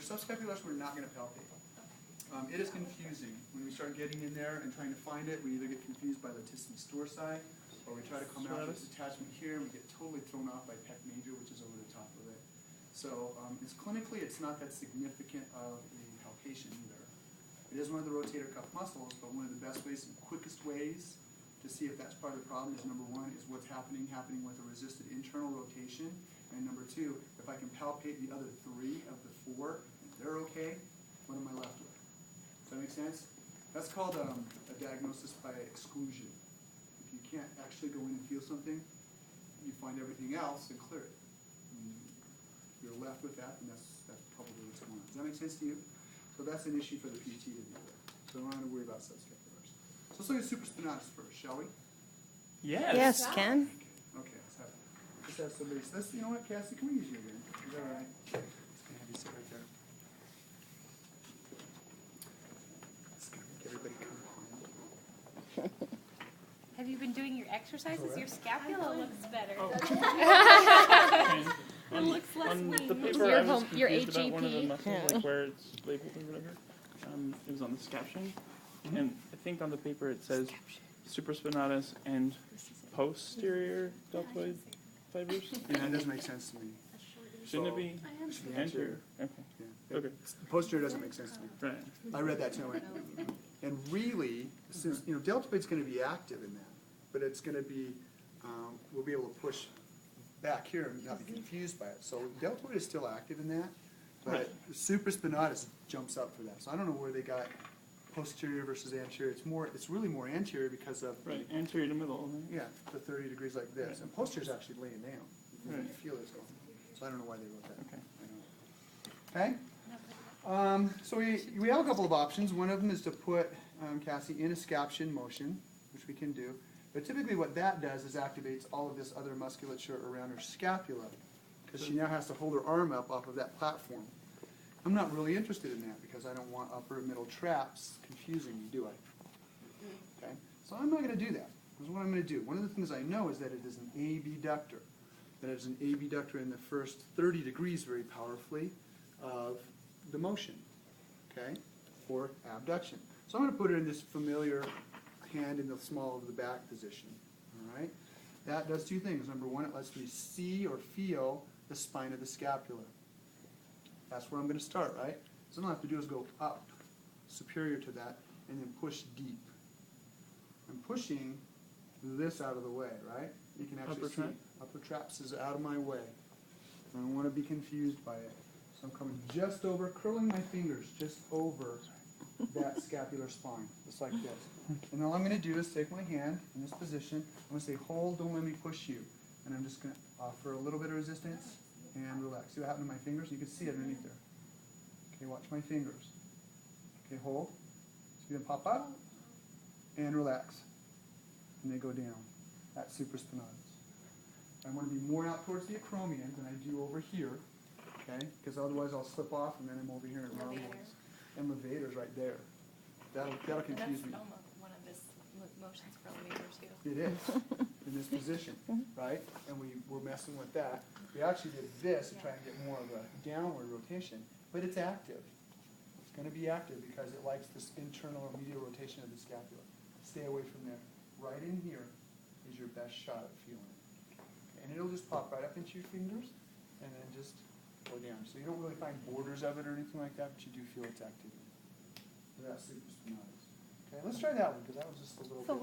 Subscapularis we're not going to palpate. It is confusing. When we start getting in there and trying to find it, we either get confused by latissimus dorsi, or we try to come out with this attachment here, and we get totally thrown off by pec major, which is over the top of it. So clinically, it's not that significant of a palpation either. It is one of the rotator cuff muscles, but one of the best ways and quickest ways to see if that's part of the problem is, number one, is what's happening with a resisted internal rotation, and number two, if I can palpate the other 3 of the 4, and they're okay, what am I left with? Does that make sense? That's called a diagnosis by exclusion. If you can't actually go in and feel something, you find everything else and clear it. And you're left with that, and that's probably what's going on. Does that make sense to you? So that's an issue for the PT to deal with. So I'm not going to worry about subscapulars. So let's look at supraspinatus first, shall we? Yes. Yes, Ken. Okay, let's have somebody. You know what, Cassie, can we use you again? Is that all right? Just going to have you sit right there. It's going to make everybody come home. Have you been doing your exercises? Your scapula looks better. It looks less on weak. the paper, Your I was home- your confused about one of the AGP. muscles, like where it's labeled or whatever. It was on the scaption, and I think on the paper it says supraspinatus and posterior deltoid fibers. Yeah, that doesn't make sense to me. Shouldn't it be It should be anterior? Okay. Yeah. Okay. Posterior doesn't make sense to me. Right. I read that too. And really, since deltoid's going to be active in that, but it's going to be, we'll be able to push back here and not be confused by it. So deltoid is still active in that, but Right. supraspinatus jumps up for that. So I don't know where they got posterior versus anterior. It's really more anterior because of Right. Anterior to middle. Right? yeah, the 30 degrees like this. And posterior is actually laying down. You can Right. feel it going. So I don't know why they wrote that. Okay. Okay? So we have a couple of options. One of them is to put Cassie in a scaption motion, which we can do. But typically what that does is activates all of this other musculature around her scapula, because she now has to hold her arm up off of that platform. I'm not really interested in that because I don't want upper and middle traps confusing me, do I? Okay? So I'm not going to do that. This is what I'm going to do. One of the things I know is that it is an abductor. That it is an abductor in the first 30 degrees very powerfully of the motion, okay, for abduction. So I'm going to put it in this familiar hand in the small of the back position, all right? That does 2 things. Number 1, it lets me see or feel the spine of the scapula. That's where I'm going to start, right? So all I have to do is go up, superior to that, and then push deep. I'm pushing this out of the way, right? You can actually see upper traps is out of my way. I don't want to be confused by it. So I'm coming just over, curling my fingers just over that scapular spine, just like this. And all I'm going to do is take my hand in this position. I'm going to say, hold, don't let me push you. And I'm just going to offer a little bit of resistance and relax. See what happened to my fingers? You can see it underneath there. Okay, watch my fingers. Okay, hold. See them pop up and relax. And they go down. That's supraspinatus. I want to be more out towards the acromion than I do over here, okay? Because otherwise I'll slip off and then I'm over here in wrong ways. And levator's right there. That'll confuse me. That's one of his motions for elevator too. It is, in this position, right? And we're messing with that. We actually did this to try and get more of a downward rotation, but it's active. It's going to be active because it likes this internal or medial rotation of the scapula. Stay away from there. Right in here is your best shot at feeling it. And it'll just pop right up into your fingers and then just go down. So you don't really find borders of it or anything like that, but you do feel its activity. So that's supraspinatus. Okay, let's try that one because that was just a little bit.